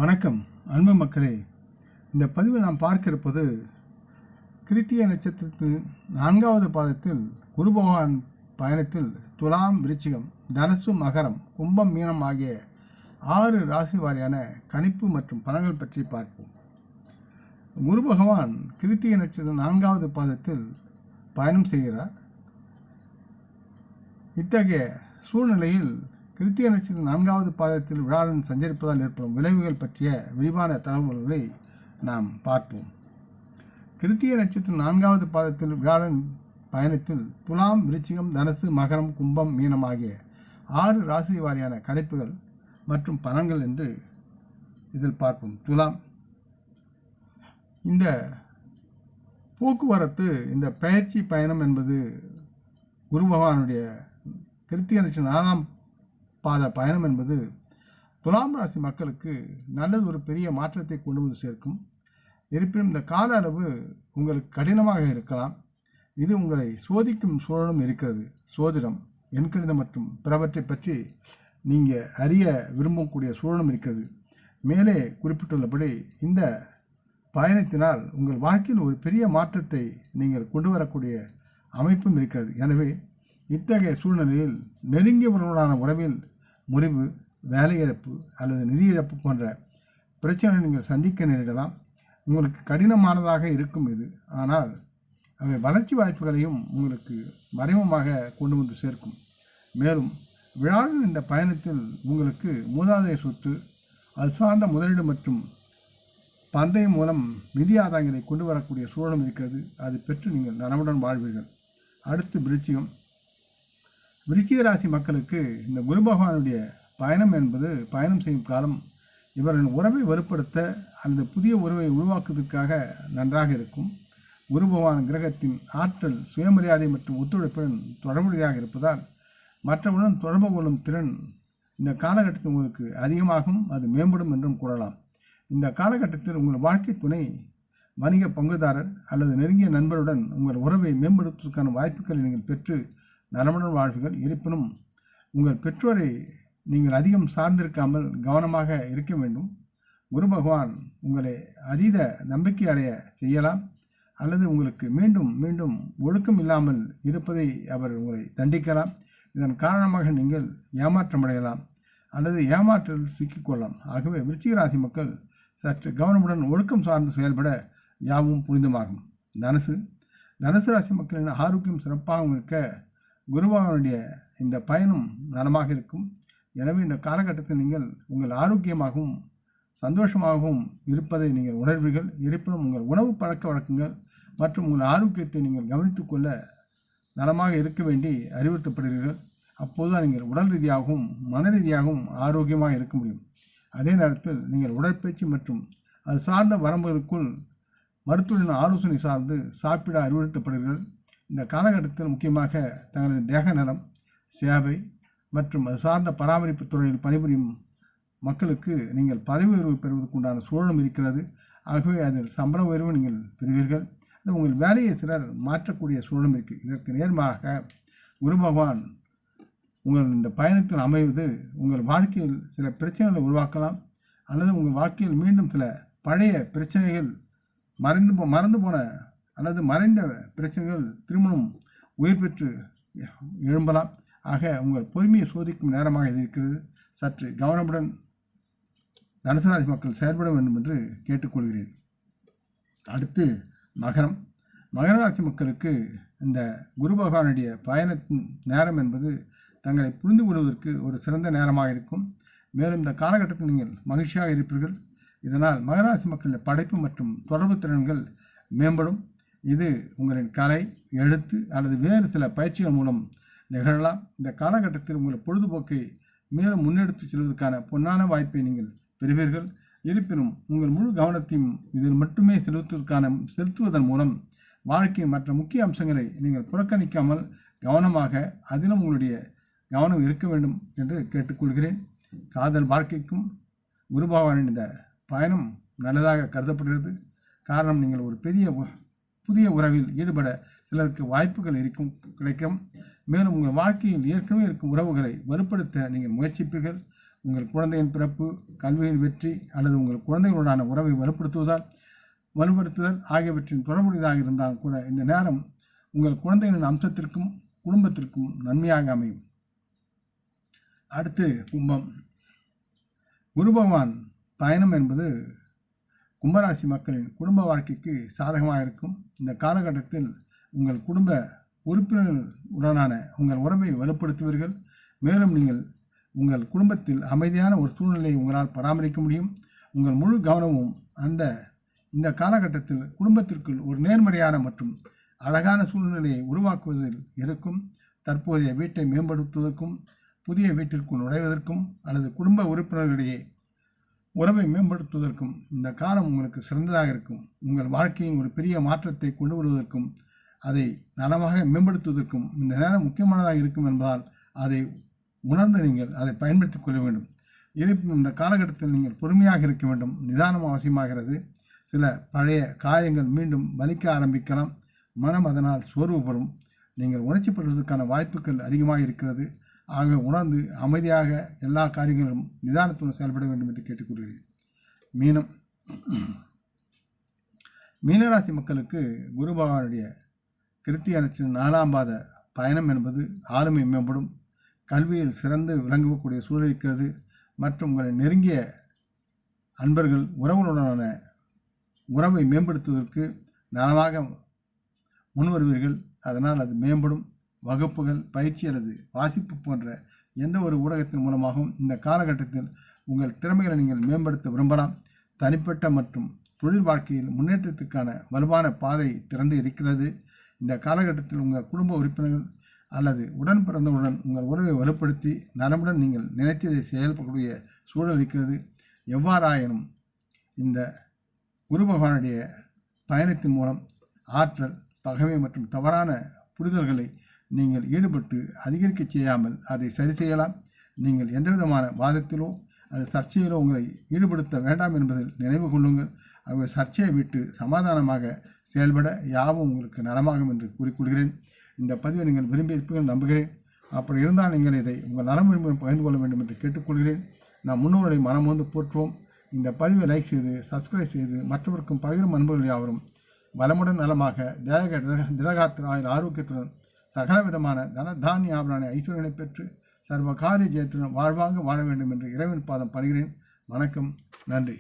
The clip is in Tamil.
வணக்கம் அன்பு மக்களே. இந்த பதிவில் நாம் பார்க்க இருப்பது கிருத்திகை நட்சத்திரத்தின் 4வது பாதத்தில் குரு பகவான் பயணத்தில் துலாம், விருச்சிகம், தனுசு, மகரம், கும்பம், மீனம் ஆகிய 6 ராசி வாரியான கணிப்பு மற்றும் பலன்கள் பற்றி பார்ப்போம். குரு பகவான் கிருத்திகை நட்சத்திரம் 4வது பாதத்தில் பயணம் செய்கிறார். இத்தகைய சூழ்நிலையில் கிருத்திகை நட்சத்திரம் 4வது பாதத்தில் வியாழன் சஞ்சரிப்பதால் ஏற்படும் விளைவுகள் பற்றிய விரிவான தகவல்களை நாம் பார்ப்போம். கிருத்திகை நட்சத்திரம் 4வது பாதத்தில் வியாழன் பயணத்தில் துலாம், விருச்சிகம், தனுசு, மகரம், கும்பம், மீனம் ஆகிய 6 ராசி வாரியான கணிப்புகள் மற்றும் பலன்கள் என்று இதில் பார்ப்போம். துலாம், இந்த போக்குவரத்து, இந்த பயிற்சி பயணம் என்பது குரு பகவானுடைய கிருத்திகை நட்சத்திரம் 4ஆம் பாத பயணம் என்பது துலாம் ராசி மக்களுக்கு நல்லது, ஒரு பெரிய மாற்றத்தை கொண்டு வந்து சேர்க்கும். இருப்பினும் இந்த கால அளவு உங்களுக்கு கடினமாக இருக்கலாம். இது உங்களை சோதிக்கும் சூழலும் இருக்கிறது. சோதிடம், எண்கணிதம் மற்றும் பிறவற்றை பற்றி நீங்கள் அறிய விரும்பக்கூடிய சூழலும் இருக்கிறது. மேலே குறிப்பிட்டுள்ளபடி இந்த பயணத்தினால் உங்கள் வாழ்க்கையில் ஒரு பெரிய மாற்றத்தை நீங்கள் கொண்டு வரக்கூடிய அமைப்பும் இருக்கிறது. எனவே இத்தகைய சூழ்நிலையில் நெருங்கியவர்களான உறவில் முறிவு, வேலை இழப்பு அல்லது நிதி இழப்பு போன்ற பிரச்சனைகளை நீங்கள் சந்திக்க நேரிடலாம். உங்களுக்கு கடினமானதாக இருக்கும் இது. ஆனால் அவை வளர்ச்சி வாய்ப்புகளையும் உங்களுக்கு மறைமுகமாக கொண்டு வந்து சேர்க்கும். மேலும் வியாழன் இந்த பயணத்தில் உங்களுக்கு மூதாதைய சொத்து, அது சார்ந்த முதலீடு மற்றும் பந்தயம் மூலம் நிதி ஆதாயங்களை கொண்டு வரக்கூடிய சூழலும் இருக்கிறது. அது பெற்று நீங்கள் நலமுடன் வாழ்வீர்கள். அடுத்து விருச்சிகம். விருச்சிக ராசி மக்களுக்கு இந்த குரு பகவானுடைய பயணம் செய்யும் காலம் இவர்களின் உறவை வலுப்படுத்த அல்லது புதிய உறவை உருவாக்குவதற்காக நன்றாக இருக்கும். குரு பகவான் கிரகத்தின் ஆற்றல், சுயமரியாதை மற்றும் ஒத்துழைப்புடன் தொடர்புடையதாக இருப்பதால் மற்றவருடன் தொடர்பு கொள்ளும் திறன் இந்த காலகட்டத்தில் உங்களுக்கு அதிகமாகும், அது மேம்படும் என்றும் கூறலாம். இந்த காலகட்டத்தில் உங்கள் வாழ்க்கை துணை, வணிக பங்குதாரர் அல்லது நெருங்கிய நண்பருடன் உங்கள் உறவை மேம்படுத்துவதற்கான வாய்ப்புகளை நீங்கள் பெற்று நலமுடன் வாழ்வீர்கள். இருப்பினும் உங்கள் பெற்றோரை நீங்கள் அதிகம் சார்ந்திருக்காமல் கவனமாக இருக்க வேண்டும். குரு பகவான் உங்களை அதீத நம்பிக்கை அடைய செய்யலாம் அல்லது உங்களுக்கு மீண்டும் மீண்டும் ஒழுக்கம் இல்லாமல் இருப்பதை அவர் உங்களை தண்டிக்கலாம். இதன் காரணமாக நீங்கள் ஏமாற்றமடையலாம் அல்லது ஏமாற்றத்தில் சிக்கிக்கொள்ளலாம். ஆகவே விருச்சிக ராசி மக்கள் சற்று கவனமுடன் ஒழுக்கம் சார்ந்து செயல்பட யாவும் புனிதமாகும். தனுசு ராசி மக்களின் ஆரோக்கியம் சிறப்பாக இருக்க குரு பகவானுடைய இந்த பயணம் நலமாக இருக்கும். எனவே இந்த காலகட்டத்தில் நீங்கள் உங்கள் ஆரோக்கியமாகவும் சந்தோஷமாகவும் இருப்பதை நீங்கள் உணர்வீர்கள். இருப்பினும் உங்கள் உணவு பழக்க வழக்கங்கள் மற்றும் உங்கள் ஆரோக்கியத்தை நீங்கள் கவனித்துக் கொள்ள நலமாக இருக்க வேண்டி அறிவுறுத்தப்படுகிறீர்கள். அப்போதுதான் நீங்கள் உடல் ரீதியாகவும் மன ரீதியாகவும் ஆரோக்கியமாக இருக்க முடியும். அதே நேரத்தில் நீங்கள் உடற்பயிற்சி மற்றும் அது சார்ந்த வரம்புகளுக்குள் மருத்துவரின் ஆலோசனை சார்ந்து சாப்பிட அறிவுறுத்தப்படுகிறீர்கள். இந்த காலகட்டத்தில் முக்கியமாக தங்களின் தேக நலம், சேவை மற்றும் அது சார்ந்த பராமரிப்பு துறையில் பணிபுரியும் மக்களுக்கு நீங்கள் பதவி உயர்வு பெறுவதற்கு உண்டான சூழலும் இருக்கிறது. ஆகவே அதில் சம்பள உயர்வு நீங்கள் பெறுவீர்கள். உங்கள் வேலையை சிலர் மாற்றக்கூடிய சூழலும் இருக்குது. இதற்கு நேர்மாறாக குரு பகவான் உங்கள் இந்த பயணத்தில் அமைவது உங்கள் வாழ்க்கையில் சில பிரச்சனைகளை உருவாக்கலாம் அல்லது உங்கள் வாழ்க்கையில் மீண்டும் சில பழைய பிரச்சனைகள், மறந்து போன அல்லது மறைந்த பிரச்சனைகள் திருமணம் உயிர் பெற்று எழும்பலாம். ஆக உங்கள் பொறுமையை சோதிக்கும் நேரமாக இது இருக்கிறது. சற்று கவனமுடன் தனுசு ராசி மக்கள் செயல்பட வேண்டும் என்று கேட்டுக்கொள்கிறேன். அடுத்து மகர ராசி மக்களுக்கு இந்த குரு பகவானுடைய பயணத்தின் நேரம் என்பது தங்களை புரிந்து கொள்வதற்கு ஒரு சிறந்த நேரமாக இருக்கும். மேலும் இந்த காலகட்டத்தில் நீங்கள் மகிழ்ச்சியாக இருப்பீர்கள். இதனால் மகராசி மக்களின் படைப்பு மற்றும் தொடர்பு திறன்கள் மேம்படும். இது உங்களின் கலை, எழுத்து அல்லது வேறு சில பயிற்சிகள் மூலம் நிகழலாம். இந்த காலகட்டத்தில் உங்கள் பொழுதுபோக்கை மேலும் முன்னெடுத்து செல்வதற்கான பொன்னான வாய்ப்பை நீங்கள் பெறுவீர்கள். இருப்பினும் உங்கள் முழு கவனத்தையும் இதில் மட்டுமே செலுத்துவதன் மூலம் வாழ்க்கையின் மற்ற முக்கிய அம்சங்களை நீங்கள் புறக்கணிக்காமல் கவனமாக அதிலும் உங்களுடைய கவனம் இருக்க வேண்டும் என்று கேட்டுக்கொள்கிறேன். காதல் வாழ்க்கைக்கும் குரு பகவானின் இந்த பயணம் நல்லதாக கருதப்படுகிறது. காரணம், நீங்கள் ஒரு புதிய உறவில் ஈடுபட சிலருக்கு வாய்ப்புகள் கிடைக்கும். மேலும் உங்கள் வாழ்க்கையில் ஏற்கனவே இருக்கும் உறவுகளை வலுப்படுத்த நீங்கள் முயற்சிப்பீர்கள். உங்கள் குழந்தையின் பிறப்பு, கல்வியில் வெற்றி அல்லது உங்கள் குழந்தைகளுடனான உறவை வலுப்படுத்துதல் ஆகியவற்றின் தொடர்புடையதாக இருந்தால் கூட இந்த நேரம் உங்கள் குழந்தைகளின் அம்சத்திற்கும் குடும்பத்திற்கும் நன்மையாக அமையும். அடுத்து கும்பம். குரு பகவான் பயணம் என்பது கும்பராசி மக்களின் குடும்ப வாழ்க்கைக்கு சாதகமாக இருக்கும். இந்த காலகட்டத்தில் உங்கள் குடும்ப உறுப்பினர்களுடனான உங்கள் உறவை வலுப்படுத்துவீர்கள். மேலும் நீங்கள் உங்கள் குடும்பத்தில் அமைதியான ஒரு சூழ்நிலையை உங்களால் பராமரிக்க முடியும். உங்கள் முழு கவனமும் இந்த காலகட்டத்தில் குடும்பத்திற்குள் ஒரு நேர்மறையான மற்றும் அழகான சூழ்நிலையை உருவாக்குவதில் இருக்கும். தற்போதைய வீட்டை மேம்படுத்துவதற்கும் புதிய வீட்டிற்குள் நுழைவதற்கும் அல்லது குடும்ப உறுப்பினர்களிடையே உறவை மேம்படுத்துவதற்கும் இந்த காலம் உங்களுக்கு சிறந்ததாக இருக்கும். உங்கள் வாழ்க்கையின் ஒரு பெரிய மாற்றத்தை கொண்டு வருவதற்கும் அதை நலமாக மேம்படுத்துவதற்கும் இந்த நேரம் முக்கியமானதாக இருக்கும் என்பதால் அதை உணர்ந்து நீங்கள் அதை பயன்படுத்திக் கொள்ள வேண்டும். இருப்பினும் இந்த காலகட்டத்தில் நீங்கள் பொறுமையாக இருக்க வேண்டும். நிதானம் அவசியமாகிறது. சில பழைய காயங்கள் மீண்டும் வலிக்க ஆரம்பிக்கலாம். மனம் அதனால் சோர்வு பெறும். நீங்கள் உணர்ச்சிப்படுவதற்கான வாய்ப்புகள் அதிகமாக இருக்கிறது. ஆக உணர்ந்து அமைதியாக எல்லா காரியங்களும் நிதானத்துடன் செயல்பட வேண்டும் என்று கேட்டுக்கொள்கிறேன். மீனம். மீனராசி மக்களுக்கு குரு பகவானுடைய கிருத்திகை நட்சத்திரம் 4ஆம் பாத பயணம் என்பது ஆளுமை மேம்படும், கல்வியில் சிறந்து விளங்கக்கூடிய சூழல் இருக்கிறது மற்றும் உங்களை நெருங்கிய அன்பர்கள் உறவுகளுடனான உறவை மேம்படுத்துவதற்கு நலமாக முன்வருவீர்கள். அதனால் அது மேம்படும். வகுப்புகள், பயிற்சி அல்லது வாசிப்பு போன்ற எந்த ஒரு ஊடகத்தின் மூலமாகவும் இந்த காலகட்டத்தில் உங்கள் திறமைகளை நீங்கள் மேம்படுத்த விரும்பலாம். தனிப்பட்ட மற்றும் தொழில் வாழ்க்கையில் முன்னேற்றத்திற்கான வலுவான பாதை திறந்து இருக்கிறது. இந்த காலகட்டத்தில் உங்கள் குடும்ப உறுப்பினர்கள் அல்லது உடன் பிறந்தவுடன் உங்கள் உறவை வலுப்படுத்தி நலமுடன் நீங்கள் நினைத்ததை செயல்படக்கூடிய சூழல் இருக்கிறது. எவ்வாறாயினும் இந்த குரு பகவானுடைய பயணத்தின் மூலம் ஆற்றல், பகைமை மற்றும் தவறான புரிதல்களை நீங்கள் ஈடுபட்டு அதிகரிக்க செய்யாமல் அதை சரி செய்யலாம். நீங்கள் எந்தவிதமான வாதத்திலோ அல்லது சர்ச்சையிலோ உங்களை ஈடுபடுத்த வேண்டாம் என்பதில் நினைவு கொள்ளுங்கள். ஆகவே சர்ச்சையை விட்டு சமாதானமாக செயல்பட யாவும் உங்களுக்கு நலமாகும் என்று கூறிக்கொள்கிறேன். இந்த பதிவை நீங்கள் விரும்பி இருப்பீர்கள் நம்புகிறேன். அப்படி இருந்தால் நீங்கள் இதை உங்கள் நலம் விரும்பி பகிர்ந்து கொள்ள வேண்டும் என்று கேட்டுக்கொள்கிறேன். நாம் முன்னோரை மனம் வந்து போற்றுவோம். இந்த பதிவை லைக் செய்து சப்ஸ்கிரைப் செய்து மற்றவருக்கும் பகிரும் அன்பர்கள் யாவரும் வளமுடன் நலமாக திடகாத்திர ஆயுள் ஆரோக்கியத்துடன் சகல விதமான தானிய ஆபரண ஐஸ்வர்யங்களை பெற்று சர்வ காரிய ஜெயத்துடன் வாழ்வாங்க வாழ வேண்டும் என்று இறைவன் பாதம் பணிகிறேன். வணக்கம். நன்றி.